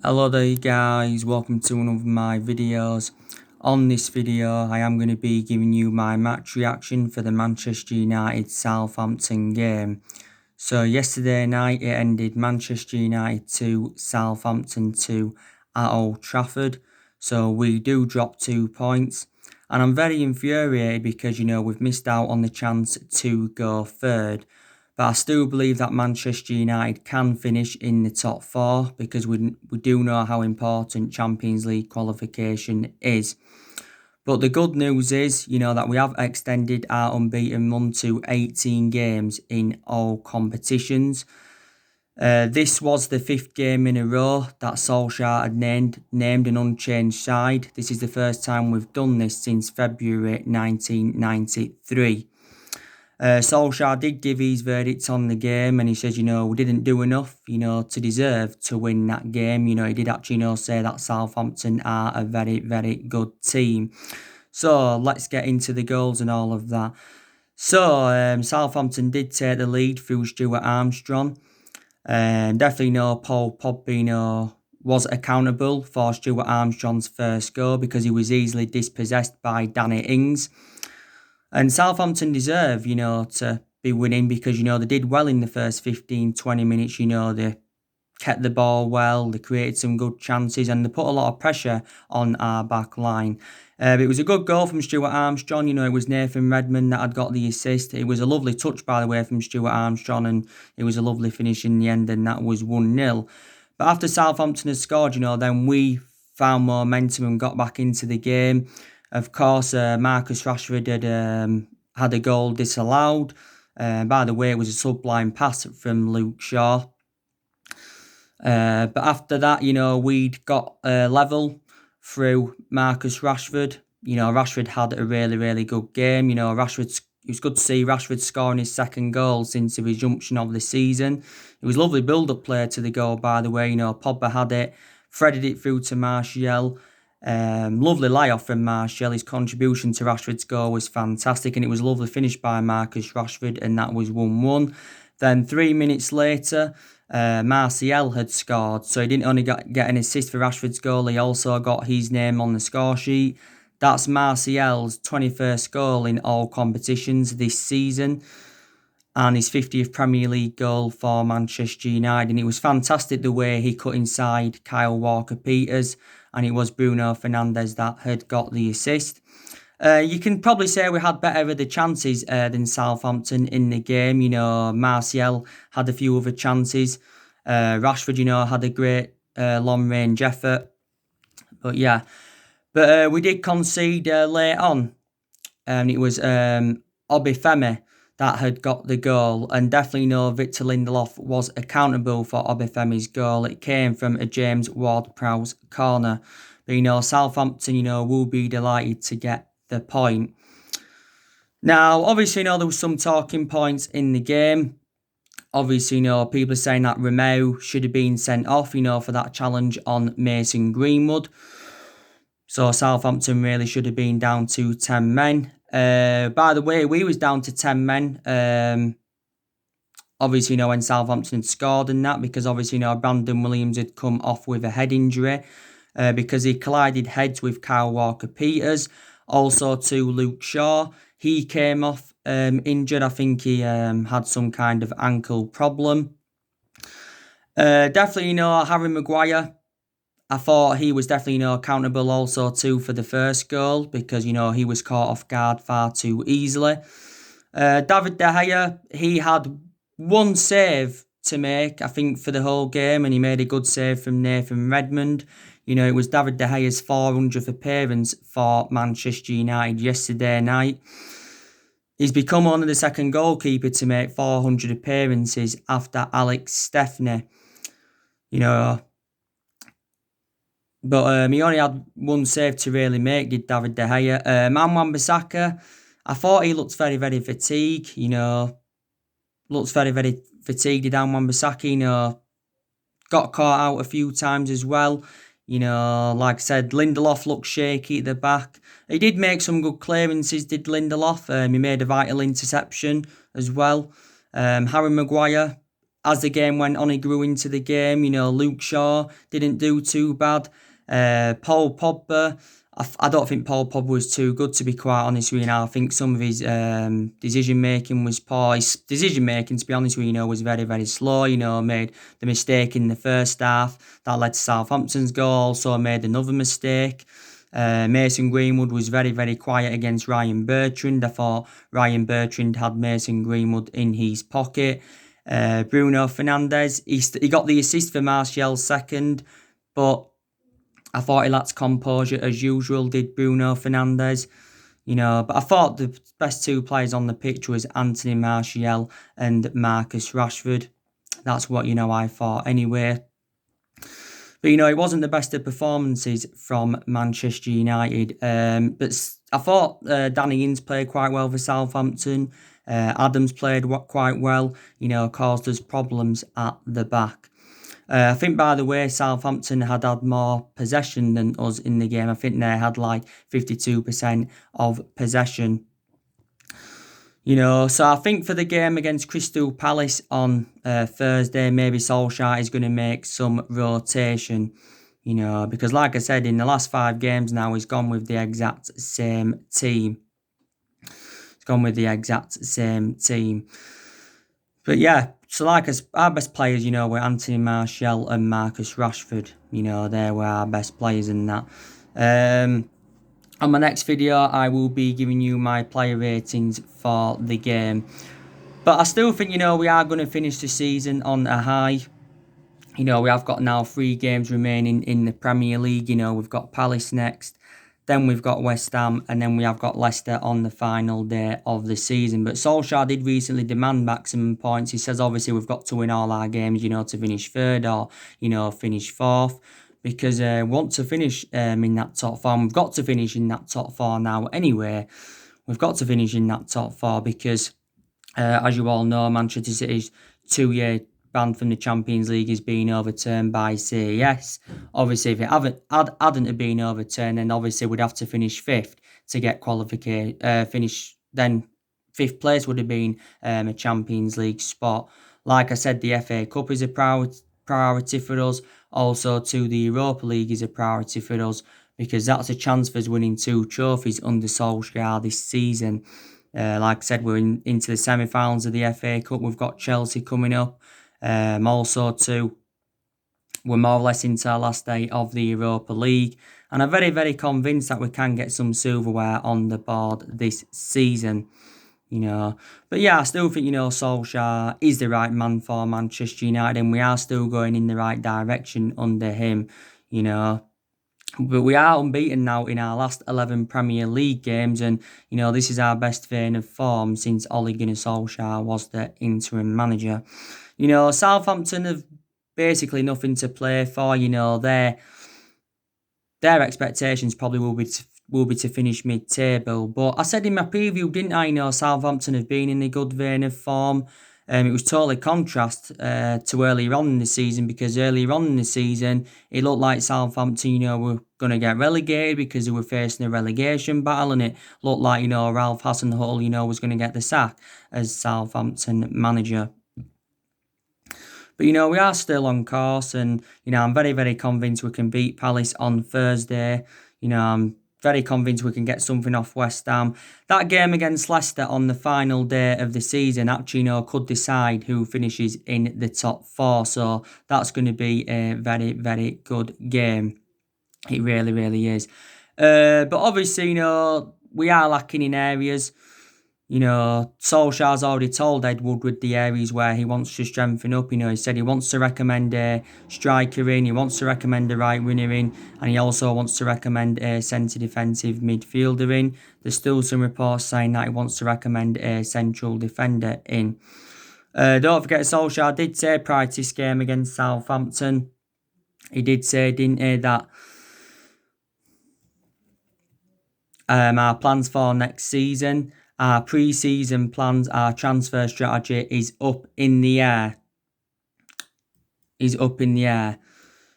Hello there guys, welcome to one of my videos. On this video I am going to be giving you my match reaction for the Manchester United Southampton game. So yesterday night it ended Manchester United 2, Southampton 2 at Old Trafford. So we do drop 2 points. And I'm very infuriated because, we've missed out on the chance to go third. But I still believe that Manchester United can finish in the top 4 because we do know how important Champions League qualification is. But the good news is, that we have extended our unbeaten run to 18 games in all competitions. This was the 5th game in a row that Solskjaer had named an unchanged side. This is the first time we've done this since February 1993. Solskjaer did give his verdict on the game and he says, we didn't do enough, to deserve to win that game. He did actually, say that Southampton are a very, very good team. So let's get into the goals and all of that. So Southampton did take the lead through Stuart Armstrong. Definitely Paul Pogba was accountable for Stuart Armstrong's first goal because he was easily dispossessed by Danny Ings. And Southampton deserve, to be winning because, they did well in the first 15-20 minutes. They kept the ball well, they created some good chances and they put a lot of pressure on our back line. It was a good goal from Stuart Armstrong. It was Nathan Redmond that had got the assist. It was a lovely touch, by the way, from Stuart Armstrong and it was a lovely finish in the end and that was 1-0. But after Southampton had scored, then we found momentum and got back into the game. Of course, Marcus Rashford had a goal disallowed. By the way, it was a sublime pass from Luke Shaw. But after that, we'd got level through Marcus Rashford. Rashford had a really, really good game. It was good to see Rashford scoring his second goal since the resumption of the season. It was lovely build-up play to the goal, by the way. Pogba had it, threaded it through to Martial. Lovely layoff from Martial. His contribution to Rashford's goal was fantastic and it was a lovely finish by Marcus Rashford and that was 1-1. Then 3 minutes later, Martial had scored. So he didn't only get an assist for Rashford's goal, he also got his name on the score sheet. That's Martial's 21st goal in all competitions this season and his 50th Premier League goal for Manchester United. And it was fantastic the way he cut inside Kyle Walker-Peters and it was Bruno Fernandes that had got the assist. You can probably say we had better of the chances than Southampton in the game. Martial had a few other chances. Rashford, had a great long-range effort. But yeah, we did concede late on. And it was Obafemi that had got the goal. And definitely Victor Lindelof was accountable for Obafemi's goal. It came from a James Ward-Prowse corner. But, Southampton, will be delighted to get the point. Now, obviously, there was some talking points in the game. Obviously, people are saying that Romeo should have been sent off, for that challenge on Mason Greenwood. So Southampton really should have been down to 10 men. By the way, we was down to 10 men. Obviously, when Southampton had scored and that, because obviously, Brandon Williams had come off with a head injury because he collided heads with Kyle Walker-Peters. Also to Luke Shaw, he came off injured. I think he had some kind of ankle problem. Definitely, Harry Maguire, I thought he was definitely, accountable also too for the first goal because, he was caught off guard far too easily. David De Gea, he had one save to make, I think, for the whole game and he made a good save from Nathan Redmond. It was David De Gea's 400th appearance for Manchester United yesterday night. He's become only the second goalkeeper to make 400 appearances after Alex Stepney. But he only had one save to really make, did David De Gea. Wan-Bissaka, I thought he looked very, very fatigued. Looks very, very fatigued, did Wan-Bissaka. Got caught out a few times as well. Like I said, Lindelof looked shaky at the back. He did make some good clearances, did Lindelof. He made a vital interception as well. Harry Maguire, as the game went on, he grew into the game. Luke Shaw didn't do too bad. Paul Pogba, I don't think Paul Pogba was too good, to be quite honest with you. I think some of his decision making was poor. His decision making, to be honest with you, was very, very slow. Made the mistake in the first half that led to Southampton's goal. Also made another mistake. Mason Greenwood was very, very quiet against Ryan Bertrand. I thought Ryan Bertrand had Mason Greenwood in his pocket. Bruno Fernandes, he got the assist for Martial's second, but I thought he lacked composure as usual, did Bruno Fernandes. But I thought the best two players on the pitch was Anthony Martial and Marcus Rashford. That's what, I thought anyway. But, it wasn't the best of performances from Manchester United. But I thought Danny Ings played quite well for Southampton. Adams played quite well, caused us problems at the back. I think, by the way, Southampton had more possession than us in the game. I think they had like 52% of possession. So I think for the game against Crystal Palace on Thursday, maybe Solskjaer is going to make some rotation. Because like I said, in the last 5 games now, he's gone with the exact same team. But yeah, so like our best players, were Anthony Martial and Marcus Rashford. They were our best players in that. On my next video, I will be giving you my player ratings for the game. But I still think, we are going to finish the season on a high. We have got now 3 games remaining in the Premier League. We've got Palace next. Then we've got West Ham, and then we have got Leicester on the final day of the season. But Solskjaer did recently demand maximum points. He says, obviously, we've got to win all our games, to finish 3rd or, finish 4th. Because we want to finish in that top 4. We've got to finish in that top 4 now anyway. We've got to finish in that top 4 because, as you all know, Manchester City's 2-year ban from the Champions League is being overturned by CES. Obviously, if it hadn't been overturned, then obviously we'd have to finish 5th to get qualification. Then 5th place would have been a Champions League spot. Like I said, the FA Cup is a priority for us. Also, to the Europa League is a priority for us because that's a chance for us winning 2 trophies under Solskjaer this season. Like I said, we're into the semi-finals of the FA Cup. We've got Chelsea coming up. Also, too, we're more or less into our last day of the Europa League. And I'm very, very convinced that we can get some silverware on the board this season. But yeah, I still think, Solskjaer is the right man for Manchester United and we are still going in the right direction under him, But we are unbeaten now in our last 11 Premier League games and, this is our best vein of form since Ole Gunnar Solskjaer was the interim manager. Southampton have basically nothing to play for, their expectations probably will be to finish mid-table. But I said in my preview, didn't I, Southampton have been in a good vein of form. It was totally contrast to earlier on in the season because earlier on in the season, it looked like Southampton, were going to get relegated because they were facing a relegation battle and it looked like, Ralph Hasenhuttl, was going to get the sack as Southampton manager. But, we are still on course and, I'm very, very convinced we can beat Palace on Thursday. I'm very convinced we can get something off West Ham. That game against Leicester on the final day of the season actually, could decide who finishes in the top 4. So that's going to be a very, very good game. It really, really is. But obviously, we are lacking in areas. Solskjaer's already told Ed Woodward the areas where he wants to strengthen up. He said he wants to recommend a striker in, he wants to recommend a right winger in, and he also wants to recommend a centre defensive midfielder in. There's still some reports saying that he wants to recommend a central defender in. Don't forget, Solskjaer did say prior to this game against Southampton, he did say, didn't he, that our plans for next season, our pre-season plans, our transfer strategy is up in the air.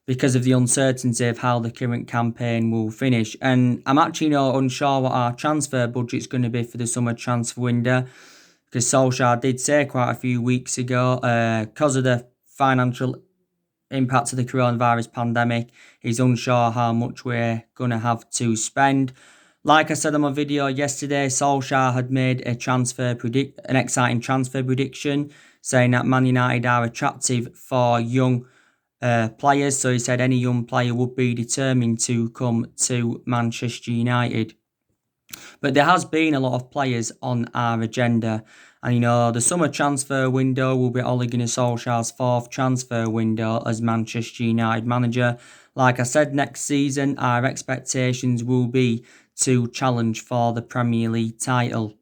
Because of the uncertainty of how the current campaign will finish. And I'm actually unsure what our transfer budget's going to be for the summer transfer window. because Solskjaer did say quite a few weeks ago, because of the financial impact of the coronavirus pandemic, he's unsure how much we're going to have to spend. Like I said on my video yesterday, Solskjaer had made an exciting transfer prediction, saying that Man United are attractive for young players. So he said any young player would be determined to come to Manchester United. But there has been a lot of players on our agenda. And, the summer transfer window will be Ole Gunnar Solskjaer's fourth transfer window as Manchester United manager. Like I said, next season, our expectations will be to challenge for the Premier League title.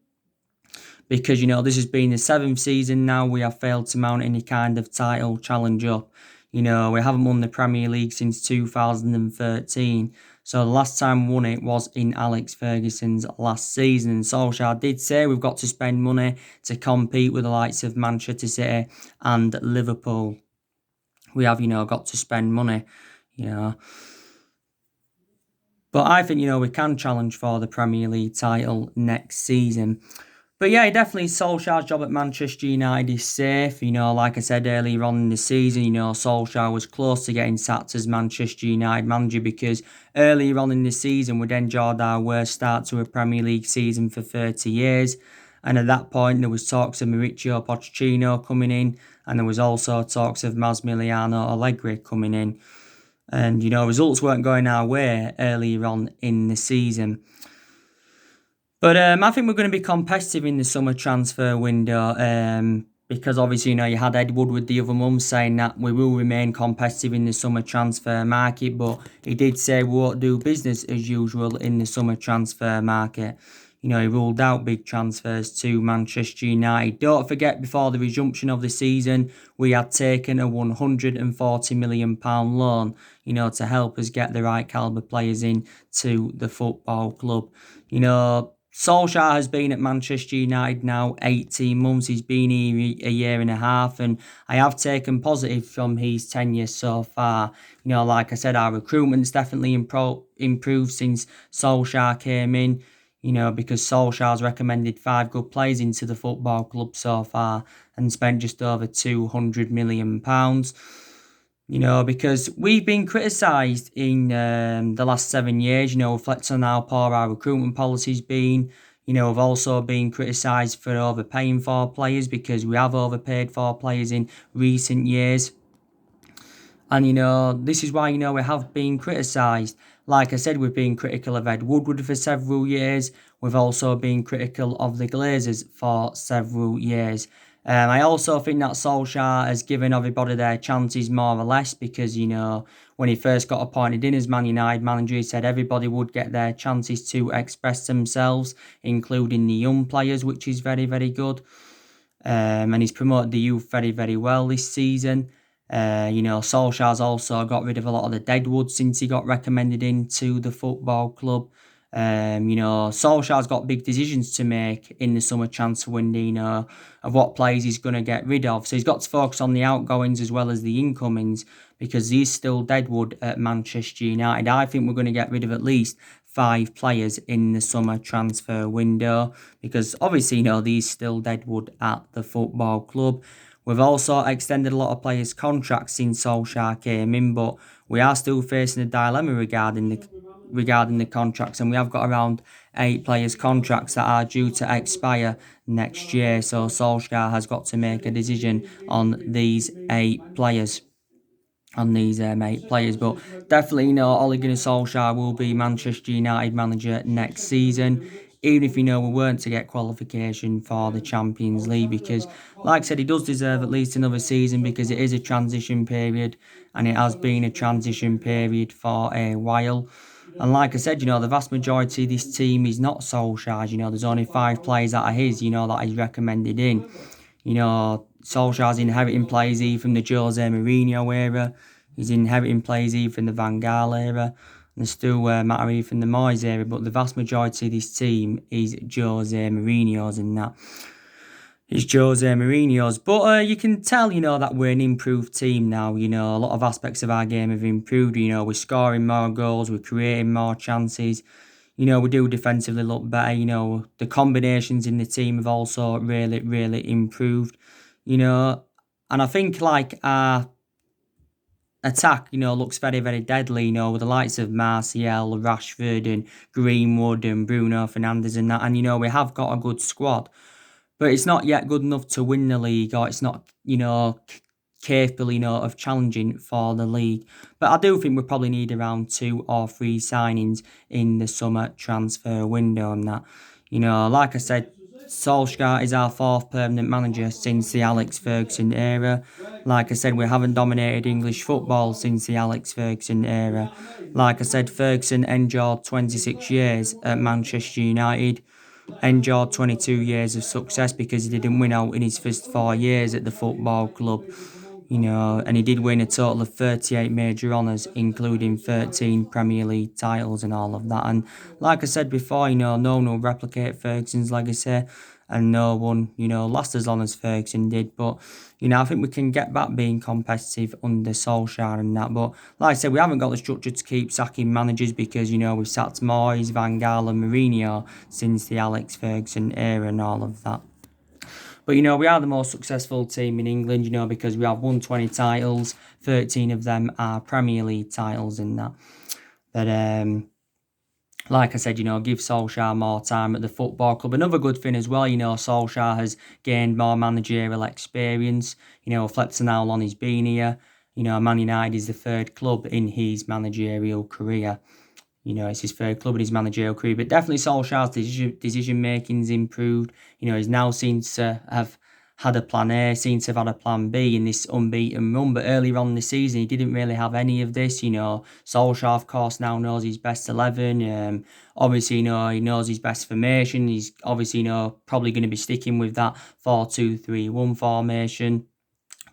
Because, this has been the 7th season now we have failed to mount any kind of title challenge up. We haven't won the Premier League since 2013. So the last time we won it was in Alex Ferguson's last season. And Solskjaer did say we've got to spend money to compete with the likes of Manchester City and Liverpool. We have, got to spend money, But I think, we can challenge for the Premier League title next season. But yeah, definitely Solskjaer's job at Manchester United is safe. Like I said earlier on in the season, Solskjaer was close to getting sacked as Manchester United manager because earlier on in the season we'd enjoyed our worst start to a Premier League season for 30 years. And at that point, there was talks of Mauricio Pochettino coming in, and there was also talks of Massimiliano Allegri coming in. And, results weren't going our way earlier on in the season. But I think we're going to be competitive in the summer transfer window because obviously, you had Ed Woodward the other month saying that we will remain competitive in the summer transfer market, but he did say we won't do business as usual in the summer transfer market. He ruled out big transfers to Manchester United. Don't forget, before the resumption of the season, we had taken a £140 million loan, to help us get the right calibre players in to the football club. Solskjaer has been at Manchester United now 18 months. He's been here a year and a half, and I have taken positive from his tenure so far. Like I said, our recruitment's definitely improved since Solskjaer came in. Because Solskjaer's recommended 5 good players into the football club so far and spent just over £200 million. Because we've been criticised in the last 7 years, reflecting on how poor our recruitment policy's been. We've also been criticised for overpaying for players because we have overpaid for players in recent years. And, this is why, we have been criticised. Like I said, we've been critical of Ed Woodward for several years. We've also been critical of the Glazers for several years. I also think that Solskjaer has given everybody their chances more or less because, when he first got appointed in as Man United manager, he said everybody would get their chances to express themselves, including the young players, which is very, very good. And he's promoted the youth very, very well this season. Solskjaer's also got rid of a lot of the deadwood since he got recommended into the football club. Solskjaer's got big decisions to make in the summer transfer window, of what players he's going to get rid of. So he's got to focus on the outgoings as well as the incomings because he's still deadwood at Manchester United. I think we're going to get rid of at least 5 players in the summer transfer window because obviously, these still deadwood at the football club. We've also extended a lot of players' contracts since Solskjaer came in, but we are still facing a dilemma regarding the contracts, and we have got around 8 players' contracts that are due to expire next year. So Solskjaer has got to make a decision on these 8 players. But definitely, Ole Gunnar Solskjaer will be Manchester United manager next season, even if we weren't to get qualification for the Champions League, because, like I said, he does deserve at least another season because it is a transition period, and it has been a transition period for a while. And like I said, the vast majority of this team is not Solskjaer's. There's only 5 players that are his, that he's recommended in. Solskjaer's inheriting players either from the Jose Mourinho era, he's inheriting players either from the Van Gaal era, and there's still Mattery from the Moyes era, but the vast majority of this team is Jose Mourinho's and that. It's Jose Mourinho's. But you can tell, that we're an improved team now. A lot of aspects of our game have improved. We're scoring more goals, we're creating more chances. we do defensively look better. The combinations in the team have also really, really improved. And I think like our attack, looks very, very deadly, with the likes of Martial, Rashford and Greenwood and Bruno Fernandes and that. And, we have got a good squad, but it's not yet good enough to win the league, or it's not, capable, of challenging for the league. But I do think we probably need around 2 or 3 signings in the summer transfer window and that. Like I said, Solskjaer is our 4th permanent manager since the Alex Ferguson era. Like I said, we haven't dominated English football since the Alex Ferguson era. Like I said, Ferguson endured 26 years at Manchester United, endured 22 years of success because he didn't win out in his first 4 years at the football club. And he did win a total of 38 major honours, including 13 Premier League titles and all of that. And like I said before, no one will replicate Ferguson's legacy, and no one, last as long as Ferguson did. But, I think we can get back being competitive under Solskjaer and that. But like I said, we haven't got the structure to keep sacking managers because, we've sacked Moyes, Van Gaal and Mourinho since the Alex Ferguson era and all of that. But, we are the most successful team in England, because we have won 20 titles, 13 of them are Premier League titles and that. But, like I said, give Solskjaer more time at the football club. Another good thing as well, Solskjaer has gained more managerial experience. Reflecting how long he's been here. Man United is the 3rd club in his managerial career. It's his 3rd club in his managerial career. But definitely Solskjaer's decision making's improved. He's now seems to have had a plan A, seems to have had a plan B in this unbeaten run. But earlier on in the season, he didn't really have any of this. Solskjaer, of course, now knows his best 11. Obviously, he knows his best formation. He's obviously, probably going to be sticking with that 4-2-3-1 formation.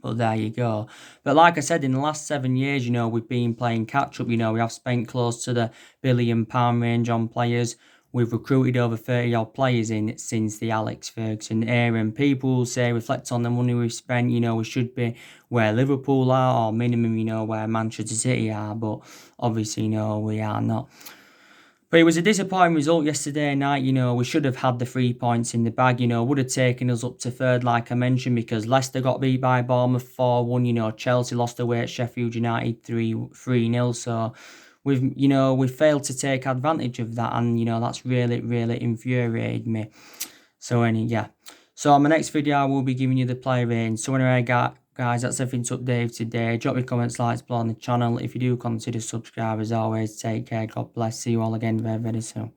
But there you go. But like I said, in the last 7 years, we've been playing catch up. We have spent close to the £1 billion range on players. We've recruited over 30 odd players in since the Alex Ferguson era. And people will say, reflect on the money we've spent, we should be where Liverpool are, or minimum, where Manchester City are. But obviously, we are not. But it was a disappointing result yesterday night. We should have had the 3 points in the bag. Would have taken us up to 3rd, like I mentioned, because Leicester got beat by Bournemouth 4-1. Chelsea lost away at Sheffield United 3-0. So we've failed to take advantage of that, and that's really, really infuriated me. So yeah. So on my next video, I will be giving you the player range. So anyway, guys, that's everything to update today. Drop your comments, likes below on the channel. If you do consider subscribe, as always, take care. God bless. See you all again very, very soon.